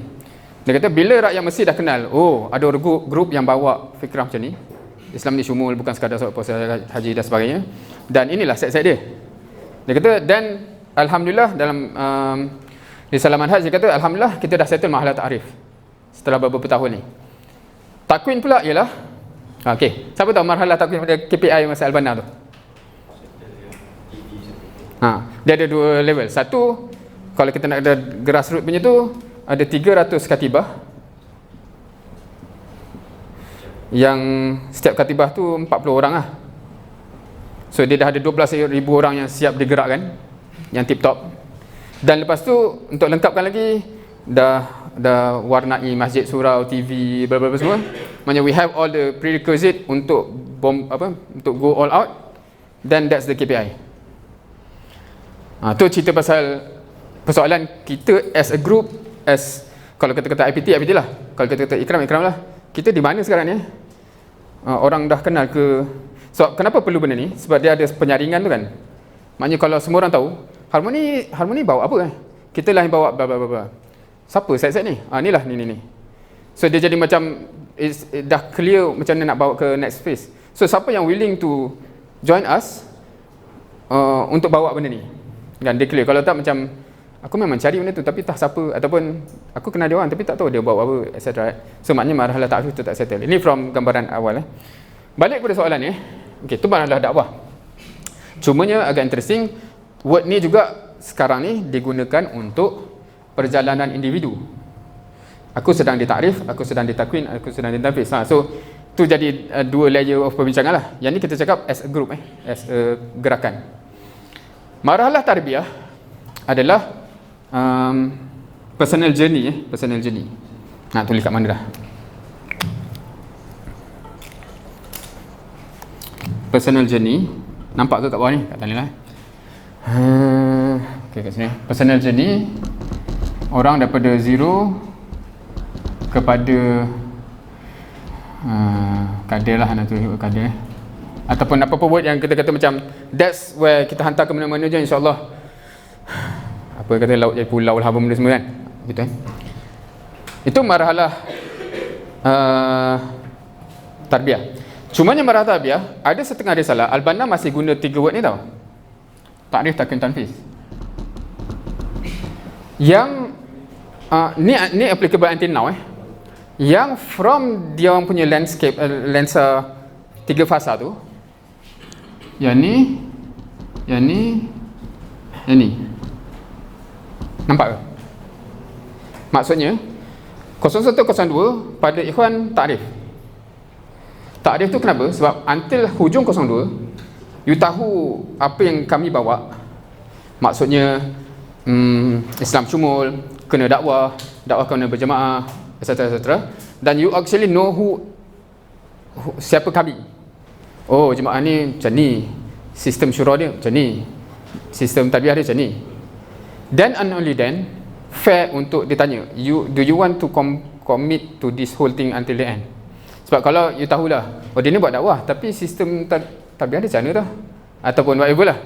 Dia kata bila rakyat Mesir dah kenal, oh ada grup yang bawa fikrah macam ni, Islam ni syumul, bukan sekadar solat puasa haji dan sebagainya. Dan inilah set-set dia. Dia kata, dan alhamdulillah dalam risalah Manhaj dia kata, alhamdulillah kita dah settle marhalah ta'rif setelah beberapa tahun ni. Takwin pula ialah, okey, siapa tahu marhalah takwin pada KPI masa Al-Banna tu? Dia ada dua level. Satu, kalau kita nak ada grassroots punya tu, ada 300 katibah. yang setiap katibah tu 40 orang lah. So dia dah ada 12,000 orang yang siap digerakkan, yang tip top. Dan lepas tu untuk lengkapkan lagi, dah warnai masjid, surau, TV, bla bla bla semua. Maknanya we have all the prerequisite untuk untuk go all out. Then that's the KPI. Tu cerita pasal persoalan kita as a group, as kalau kata IPT lah, kalau kata Ikram lah. Kita di mana sekarang ni? Orang dah kenal ke? So kenapa perlu benda ni? Sebab dia ada penyaringan tu kan. Maknanya kalau semua orang tahu, Harmoni bawa apa kita lah yang bawa bla bla bla. Siapa set ni? Ni lah ni. So dia jadi macam dah clear macam mana nak bawa ke next phase. So siapa yang willing to join us untuk bawa benda ni? Kan dia clear. Kalau tak macam aku memang cari benda tu tapi tak siapa, ataupun aku kenal dia orang tapi tak tahu dia bawa apa, etc. So maknanya marhalah ta'arif tu tak settle. Ini from gambaran awal. Balik kepada soalan ni. Okey, tu marhalah dakwah. Cumanya agak interesting, word ni juga sekarang ni digunakan untuk perjalanan individu. Aku sedang ditakrif, aku sedang ditakwin, aku sedang ditafis. So tu jadi dua layer of perbincangan lah. Yang ni kita cakap as a group, as a gerakan. Marhalah tarbiyah adalah personal journey. Nak tulis kat mana dah? Personal journey. Nampak ke kat bawah ni? Kat talian lah. Okay, kat sini. Personal journey. Orang daripada zero kepada kadir lah, nak tulis kadir. Ataupun apa-apa word yang kita kata macam that's where kita hantar ke mana-mana je, insyaAllah. Apa kata laut jadi pulau lah, apa benda semua kan, gitu itu marhalah tarbiyah. Cumanya marhalah tarbiyah ada setengah risalah Al-Banna masih guna 3 word ni tau, takrif, takwin, tanfiz. Yang ni applicable until now yang from dia orang punya landscape, lensa 3 fasa tu, yang ni nampak ke? Maksudnya 0102 pada ikhwan takrif. Takrif tu kenapa? Sebab until hujung 02 you tahu apa yang kami bawa. Maksudnya Islam syumul, kena dakwah kena berjemaah, etc. Dan you actually know who siapa kami. Oh, jemaah ni macam ni, sistem syura dia macam ni, sistem tarbiyah dia macam ni. Then and only then fair untuk ditanya, do you want to commit to this whole thing until the end? Sebab kalau you tahulah, dia ni buat dakwah tapi sistem tarbiyah dia macam mana dah, ataupun whatever lah,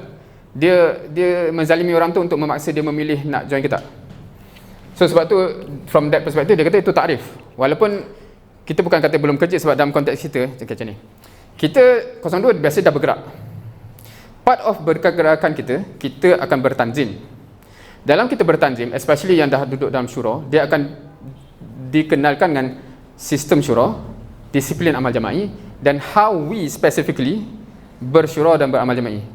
dia menzalimi orang tu untuk memaksa dia memilih nak join kita. So sebab tu from that perspective dia kata itu takrif. Walaupun kita bukan kata belum kerja, sebab dalam konteks kita macam ni, kita 02 biasa dah bergerak. Part of bergerakan kita akan bertanzim. Dalam kita bertanzim, especially yang dah duduk dalam syura, dia akan dikenalkan dengan sistem syura, disiplin amal jama'i, dan how we specifically bersyura dan beramal jama'i.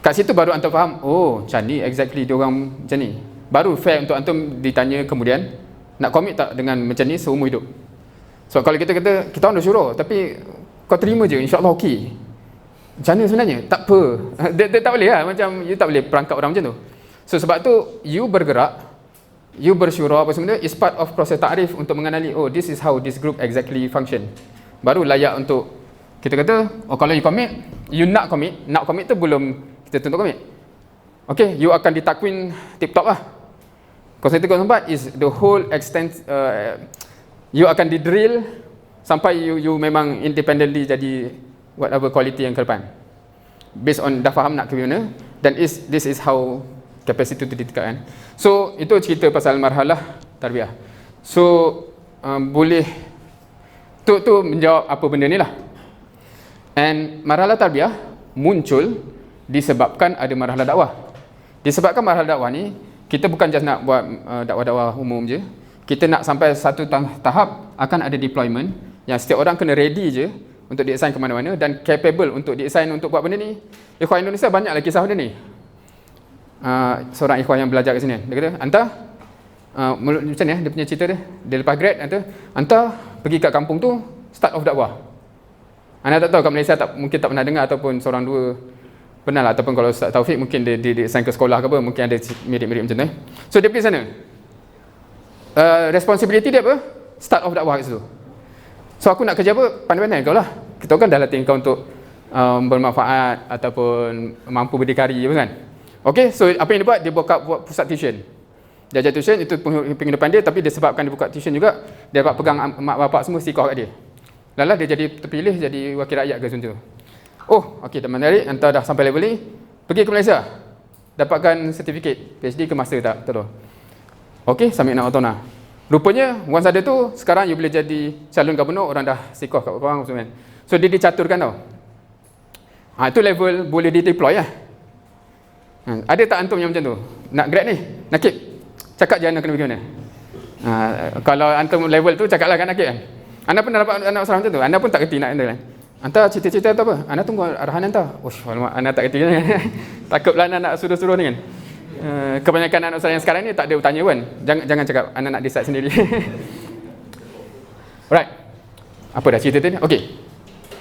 Kat situ baru antum faham, oh macam ni exactly dia orang macam ni. Baru fair untuk antum ditanya kemudian, nak commit tak dengan macam ni seumur hidup. Sebab kalau kita kata kita orang dah syura tapi kau terima je, insyaAllah okey, macam mana sebenarnya? Tak apa. Dia tak boleh lah, macam you tak boleh perangkap orang macam tu. So sebab tu you bergerak, you bersyura apa semua, is part of proses takrif untuk mengenali, oh this is how this group exactly function. Baru layak untuk kita kata, oh kalau you commit, you nak commit tu belum kita tentu commit. Okay, you akan ditakwin tip top lah. 0104 is the whole extent, you akan didrill sampai you memang independently jadi whatever quality yang ke depan, based on dah faham nak ke mana, dan this is how capacity tu ditingkatkan. So itu cerita pasal marhalah tarbiyah. So boleh tu menjawab apa benda ni lah. And marhalah tarbiyah muncul disebabkan ada marhalah dakwah. Disebabkan marhalah dakwah ni, kita bukan just nak buat dakwah-dakwah umum je. Kita nak sampai satu tahap akan ada deployment yang setiap orang kena ready je untuk di-assign ke mana-mana dan capable untuk di-assign untuk buat benda ni. Ikhwan Indonesia banyak lagi kisah benda ni. Seorang ikhwan yang belajar kat sini, dia kata, "Anta macam ni dia punya cerita dia lepas grad, anta pergi kat kampung tu start of dakwah. Anda tak tahu kat Malaysia mungkin tak pernah dengar, ataupun seorang dua pernah lah, ataupun kalau Ustaz Taufik mungkin dia sign ke sekolah ke apa, mungkin ada mirip-mirip macam tu. So dia pergi sana. Responsibility dia apa? Start of dakwah kat situ. So aku nak kerja apa? Pandai-pandai kau lah. Kita kan dah latih kau untuk bermanfaat ataupun mampu berdikari apa kan. Okay, so apa yang dia buat? Dia buat pusat tuition. Dia ajar tuition, itu penghidupan dia, tapi disebabkan dia buka tuition juga, dia dapat pegang mak bapak semua sikoh kat dia. Lalah dia jadi terpilih jadi wakil rakyat ke macam tu. Oh, okey, tak menarik, hantar dah sampai level ni, pergi ke Malaysia. Dapatkan sertifikat PhD ke master tak tahu. Okey, submit nak autona. Rupanya once ada tu, sekarang you boleh jadi calon gubernur, orang dah sikoh kat korang semua kan. So dia dicaturkan tau. Itu level boleh di-deploy lah. Ada tak antum yang macam tu? Nak grad ni? Nakib? Cakap je anda kena pergi mana? Kalau antum level tu, cakaplah kan nakib kan? Anda pernah dapat anak usaha macam tu? Anda pun tak kerti nak anda kan? Anda cita-cita tu apa? Anda tunggu arahan anda. Alamak, anda tak kerti kan? Takutlah anda nak suruh-suruh ni kan? Kebanyakan anak usaha yang sekarang ni tak ada tanya pun. Jangan cakap, anda nak decide sendiri. Alright. Apa dah cerita tadi? Okey.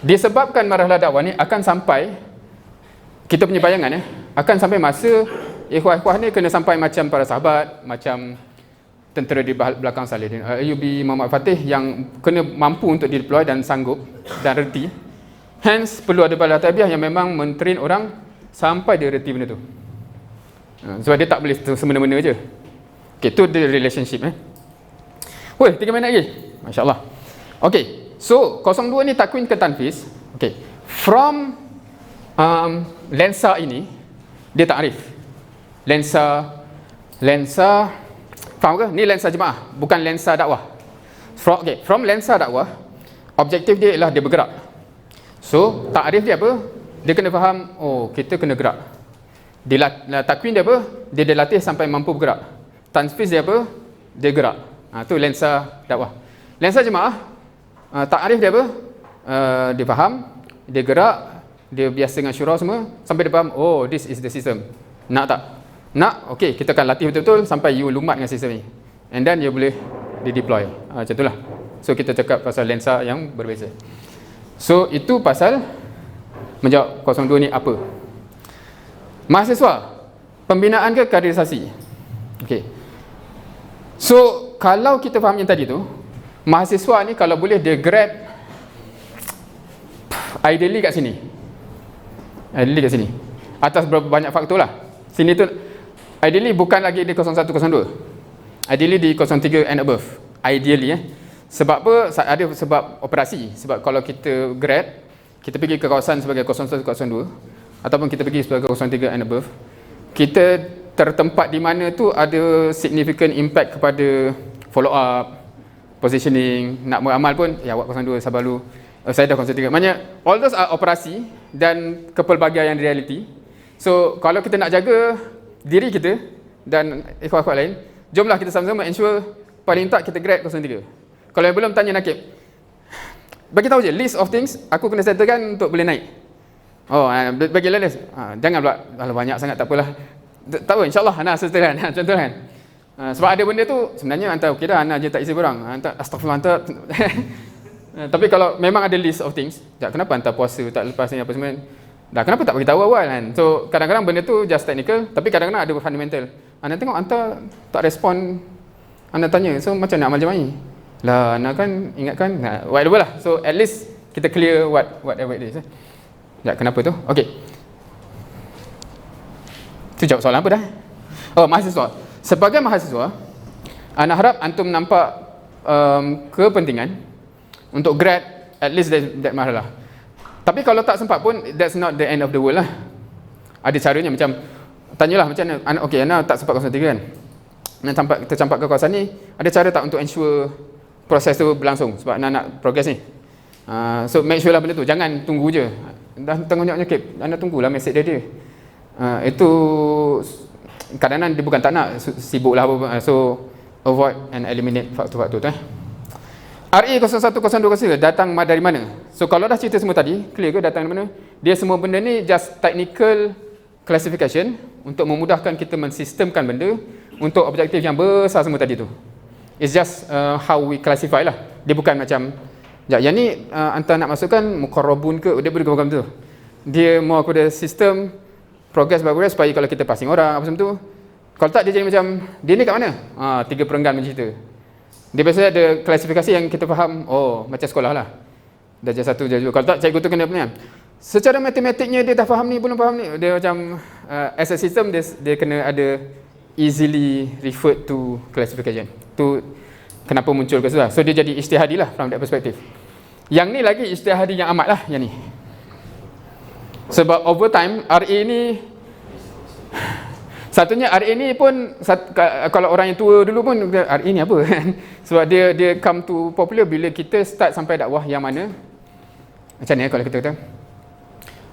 Disebabkan marahlah dakwah ni akan sampai, kita punya bayangan akan sampai masa ikhwah-ikhwah ni kena sampai macam para sahabat, macam tentera di belakang Saleh Ayyubi, Muhammad Fatih, yang kena mampu untuk deploy dan sanggup dan reti. Hence perlu ada bala tabiah yang memang mentrain orang sampai dia reti benda tu. Sebab dia tak boleh semena-mena je. Okay, tu the relationship Woi, 3 minit lagi. Masya-Allah. Okay, so 02 ni takwin ke tanfis. Okay, from lensa ini dia takrif. Lensa faham ke? Ni lensa jemaah, bukan lensa dakwah. From lensa dakwah, objektif dia ialah dia bergerak. So, takrif dia apa? Dia kena faham, oh, kita kena gerak. Takwin dia apa? Dia dilatih sampai mampu bergerak. Tanfis dia apa? Dia gerak. Tu lensa dakwah. Lensa jemaah, takrif dia apa? Dia faham, dia gerak, dia biasa dengan syura semua, sampai dia faham, oh, this is the system. Nak tak? Nak? Okey, kita akan latih betul-betul sampai you lumat dengan sistem ni. And then you boleh di-deploy. Macam itulah. So, kita cakap pasal lensa yang berbeza. So, itu pasal menjawab 02 ni apa. Mahasiswa, pembinaan ke kaderisasi? Okey. So, kalau kita faham yang tadi tu, mahasiswa ni kalau boleh dia grad ideally kat sini. Atas banyak faktor lah. Sini tu ideally bukan lagi di 01, 02. Ideally di 03 and above. Ideally Sebab apa? Ada sebab operasi. Sebab kalau kita grad, kita pergi ke kawasan sebagai 01, 02 ataupun kita pergi sebagai 03 and above, kita tertempat di mana tu ada significant impact kepada follow up, positioning, nak beramal pun ya awak 02 sabar dulu. Saya dah 03. Maknanya all those are operasi dan kepelbagaian reality. So kalau kita nak jaga diri kita dan ikhwan-ikhwan lain, jomlah kita sama-sama ensure paling tak kita grad 03. Kalau yang belum tanya nakib, bagi tahu je list of things aku kena settlekan untuk boleh naik. Oh, bagilah list. Jangan pula kalau banyak sangat tak apalah. Tak apa, insya-Allah ana settlekan. Contoh kan. Sebab ada benda tu sebenarnya hantar okey dah, ana je tak isi barang. Hantar astagfirullah hantar. Tapi kalau memang ada list of things, kenapa hantar puasa tak lepas ni apa semua? Dah kenapa tak bagi tahu awal kan? So kadang-kadang benda tu just technical, tapi kadang-kadang ada fundamental. Anda tengok hantar tak respon, anda tanya, so macam nak amal jemaah? Lah, anda kan ingatkan, whatever lah. So at least kita clear whatever it is. Kenapa tu? Okey. Tu jawab soalan apa dah? Oh, mahasiswa. Sebagai mahasiswa, anda harap antum nampak kepentingan untuk grad at least that marhalah. Tapi kalau tak sempat pun, that's not the end of the world lah. Ada caranya macam, tanyalah macam mana, okey, anda tak sempat 03 kan? Tercampak ke kawasan ni, ada cara tak untuk ensure proses tu berlangsung? Sebab anda nak progress ni. So make sure lah benda tu, jangan tunggu je. Dah tengok-tengok nyakip, anda tunggulah mesej dia. Itu kadang-kadang dia bukan tak nak, sibuk lah apa. So avoid and eliminate faktor-faktor tu. RE 0102 datang dari mana? So kalau dah cerita semua tadi, clear ke datang dari mana? Dia semua benda ni just technical classification untuk memudahkan kita mensistemkan benda untuk objektif yang besar semua tadi tu. It's just how we classify lah. Dia bukan macam yang ni antara nak masukkan muqarrabun ke, dia boleh program tu. Dia more kepada sistem progress supaya kalau kita passing orang apa semua tu. Kalau tak dia jadi macam dia ni kat mana? Tiga perenggan macam cerita. Dia biasanya ada klasifikasi yang kita faham, oh macam sekolah lah. Darjah 1, darjah 2. Kalau tak cikgu tu kena apa ni? Secara matematiknya dia dah faham ni, belum faham ni. Dia macam as a system dia kena ada easily referred to classification. Tu kenapa muncul ke situ lah. So dia jadi ijtihadi lah from that perspective. Yang ni lagi ijtihadi yang amat lah yang ni. Sebab over time RA ni satunya RA ni pun kalau orang yang tua dulu pun RA ni apa kan. Sebab dia come to popular bila kita start sampai dakwah yang mana macam ni kalau kita kata.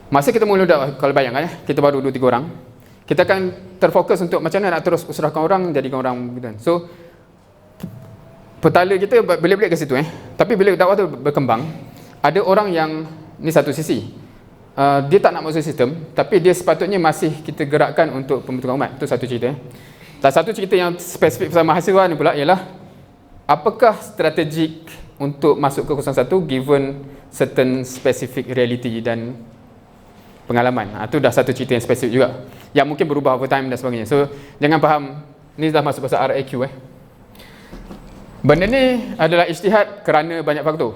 Masa kita mula dakwah, kalau bayangkan kita baru 2-3 orang, kita akan terfokus untuk macam mana nak terus usrahkan orang, jadikan orang gitu. So petala kita belik-belik ke situ Tapi bila dakwah tu berkembang, ada orang yang ni satu sisi. Dia tak nak masuk sistem, tapi dia sepatutnya masih kita gerakkan untuk pembentukan umat. Itu satu cerita. Dan satu cerita yang spesifik pasal mahasiswa ni pula ialah apakah strategik untuk masuk ke 01 given certain specific reality dan pengalaman. Itu dah satu cerita yang spesifik juga, yang mungkin berubah over time dan sebagainya. So jangan faham ni dah masuk pasal RAQ Benda ni adalah ijtihad kerana banyak faktor.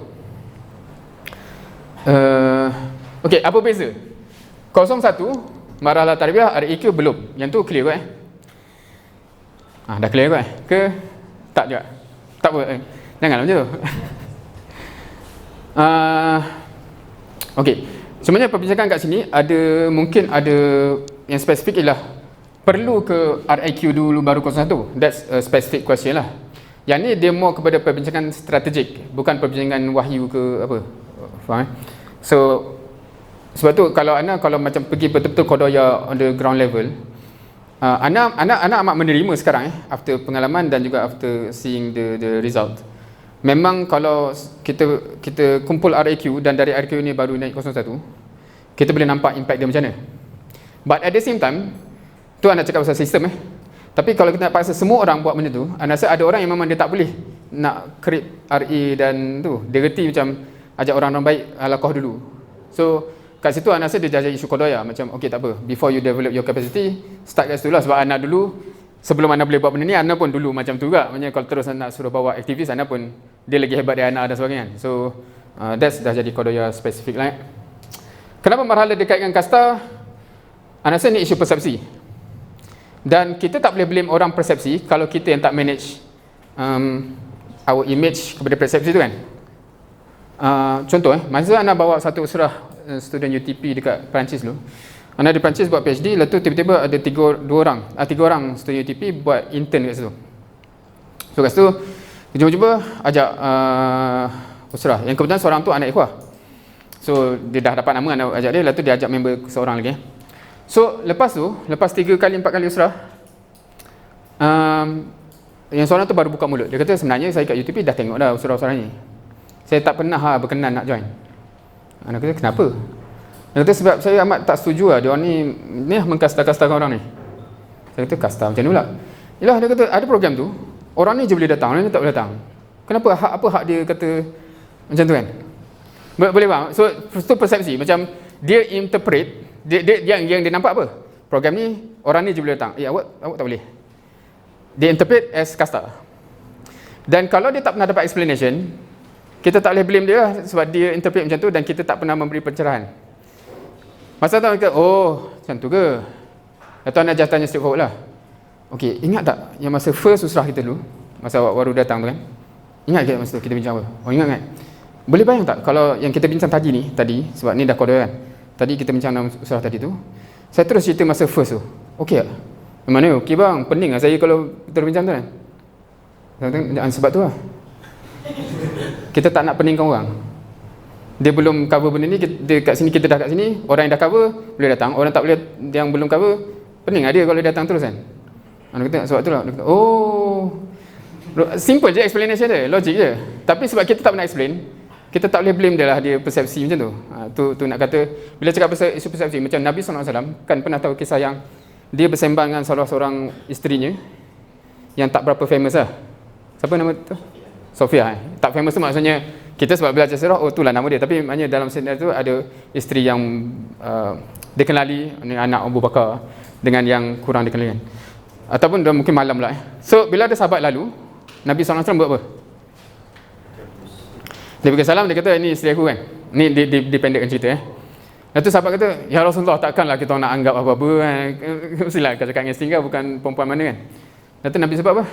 Okey, apa beza? 01 marahlah tarbiyah RAQ belum. Yang tu clear kot dah clear kot ke tak juga? Tak apa. Janganlah macam tu. Okey. Sebenarnya perbincangan kat sini mungkin ada yang spesifik ialah perlu ke RAQ dulu baru 01? That's a specific question lah. Yang ni dia more kepada perbincangan strategik, bukan perbincangan wahyu ke apa. Faham? So sebab tu kalau macam pergi betul-betul qadaya on the ground level, Ana amat menerima sekarang after pengalaman dan juga after seeing the result. Memang kalau kita kumpul RAQ dan dari RAQ ni baru naik 01, kita boleh nampak impact dia macam mana. But at the same time, tu Ana cakap pasal sistem Tapi kalau kita nak paksa semua orang buat benda tu, Ana rasa ada orang yang memang dia tak boleh nak create RA dan tu. Dia reti macam ajak orang-orang baik halaqah dulu. So kat situ Ana rasa dia jadi isu qadaya. Macam okay tak apa, before you develop your capacity, start kat situ lah. Sebab Ana dulu, sebelum Ana boleh buat benda ni, Ana pun dulu macam tu juga. Maksudnya kalau terus nak suruh bawa aktivis, Ana pun dia lagi hebat dari Ana dan sebagainya. So that's dah jadi qadaya spesifik lah. Kenapa marhala dikaitkan kasta? Ana rasa ni isu persepsi. Dan kita tak boleh blame orang persepsi kalau kita yang tak manage our image kepada persepsi tu kan. Contoh masa Ana bawa satu usrah student UTP dekat Perancis dulu. Ana di Perancis buat PhD, lepas tu tiba-tiba ada 3 orang student UTP buat intern kat situ. So kat situ jumpa-jumpa ajak usrah. Yang kebetulan seorang tu anak ikhwah. So dia dah dapat nama, Ana ajak dia, lepas tu dia ajak member seorang lagi. So lepas 3 kali 4 kali usrah, yang seorang tu baru buka mulut. Dia kata sebenarnya saya kat UTP dah tengok dah usrah-usrah ni. Saya tak pernah berkenan nak join. Ana kata kenapa? Dia kata sebab saya amat tak setuju lah dia ni mengkasta-kastakan orang ni. Saya kata kasta macam mana pula? Yalah, dia kata ada program tu, orang ni je boleh datang, orang ni tak boleh datang. Kenapa? Apa hak dia kata macam tu kan? Boleh faham? So tu persepsi, macam dia interpret, dia yang dia nampak apa? Program ni orang ni je boleh datang. Awak tak boleh. Dia interpret as kasta. Dan kalau dia tak pernah dapat explanation, kita tak boleh blame dia lah, sebab dia interpret macam tu dan kita tak pernah memberi pencerahan. Masa tu kita, macam tu ke? Atau nak tanya straightforward lah. Okey, ingat tak yang masa first usrah kita dulu, masa awak baru datang tu kan? Ingat ke masa tu kita bincang apa? Ingat kan? Boleh bayang tak kalau yang kita bincang tadi, sebab ni dah kodoh kan? Tadi kita bincang dalam usrah tadi tu, saya terus cerita masa first tu. Okey tak? Mana? Okey bang, pening lah saya kalau kita bincang tu kan? Sebab tu lah. Kita tak nak peningkan orang. Dia belum cover benda ni, dia kat sini, kita dah kat sini, orang yang dah cover boleh datang, orang tak boleh, yang belum cover pening lah dia kalau dia datang terus kan. Dia kata sebab tu lah. Dia kata, simple je explanation dia, logik je. Tapi sebab kita tak pernah explain, kita tak boleh blame dia lah, dia persepsi macam tu. Tu nak kata, bila cakap pasal isu persepsi, macam Nabi SAW kan pernah tahu kisah yang dia bersembang dengan salah seorang isterinya yang tak berapa famous lah. Siapa nama tu? Sofia. Tak famous tu maksudnya Kita sebab belajar sirah, oh itulah nama dia. Tapi maknanya dalam senario tu ada isteri yang dikenali dengan anak Abu Bakar dengan yang kurang dikenali. Ataupun dah mungkin malam pula. So bila ada sahabat lalu, Nabi SAW buat apa? Dia bagi salam, dia kata, ini isteri aku kan. Ni dipendekkan cerita Lepas tu sahabat kata, ya Rasulullah, takkanlah kita nak anggap apa-apa kan. Mestilah kau cakap dengan isteri kau, bukan perempuan mana kan. Lepas tu Nabi sebab apa?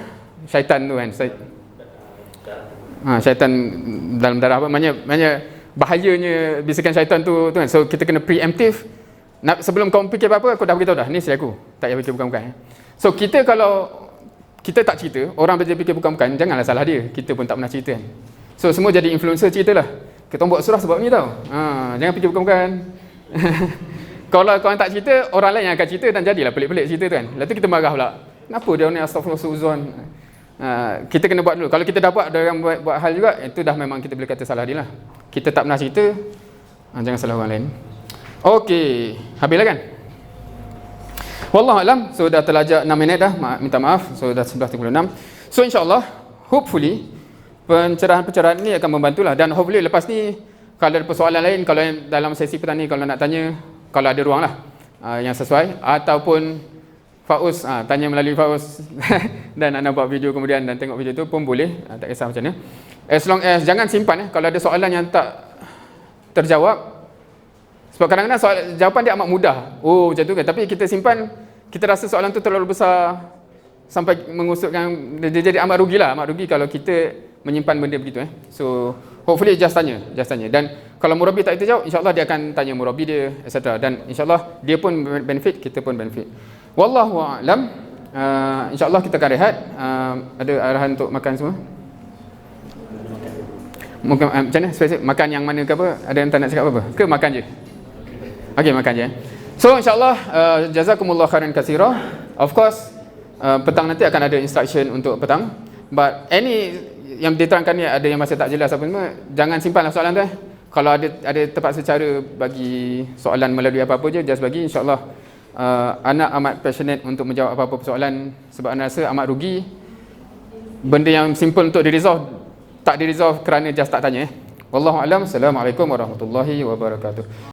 Syaitan tu kan. Syaitan dalam darah apa? Maknanya bahayanya bisikan syaitan tu kan. So kita kena preemptive. Sebelum kau fikir apa-apa, aku dah beritahu dah, ni isteri aku. Tak payah fikir bukan-bukan. So kita kalau kita tak cerita, orang boleh fikir bukan-bukan, janganlah salah dia. Kita pun tak pernah cerita kan. So semua jadi influencer ceritalah. Kita buat surah sebab ni tau. Jangan fikir bukan-bukan. Kalau kau tak cerita, orang lain yang akan cerita dan jadilah pelik-pelik cerita tu kan. Lepas tu kita marah pula. Kenapa dia ni astagfirullahalazim? Kita kena buat dulu. Kalau kita dah buat, ada orang buat hal juga, itu dah memang kita boleh kata salah dia lah. Kita tak pernah cerita, jangan salah orang lain. Okey, habislah kan? Wallahualam. So dah terlajak 6 minit dah, minta maaf. So dah 11.36. So insyaAllah, hopefully pencerahan-pencerahan ni akan membantulah. Dan hopefully lepas ni, kalau ada persoalan lain, kalau dalam sesi petang ni, kalau nak tanya, kalau ada ruang lah yang sesuai, ataupun Fauz, tanya melalui Fauz dan anda buat video kemudian dan tengok video tu pun boleh, tak kisah macam mana. As long as jangan simpan kalau ada soalan yang tak terjawab. Sebab kadang-kadang jawapan dia amat mudah. Oh macam tu kan, tapi kita simpan, kita rasa soalan tu terlalu besar sampai mengusutkan, dia jadi amat rugi kalau kita menyimpan benda begitu So hopefully just tanya. Dan kalau murabi tak terjawab, insya-Allah dia akan tanya murabi dia, etc. Dan insya-Allah dia pun benefit, kita pun benefit. Wallahu a'lam. Insya-Allah kita akan rehat. Ada arahan untuk makan semua? Mungkin macam mana spesifik makan yang mana ke apa? Ada yang tak nak cakap apa-apa? Ke makan je? Okey, makan je. So insya-Allah jazakumullah khairan katsira. Of course petang nanti akan ada instruction untuk petang. But any yang diterangkan ni ada yang masih tak jelas apa semua, jangan simpanlah soalan tu Kalau ada terpaksa cara bagi soalan melalui apa-apa je, just bagi, insya-Allah anak amat passionate untuk menjawab apa-apa persoalan sebab anak rasa amat rugi benda yang simple untuk di-resolve tak di-resolve kerana just tak tanya Wallahu a'lam. Assalamualaikum warahmatullahi wabarakatuh.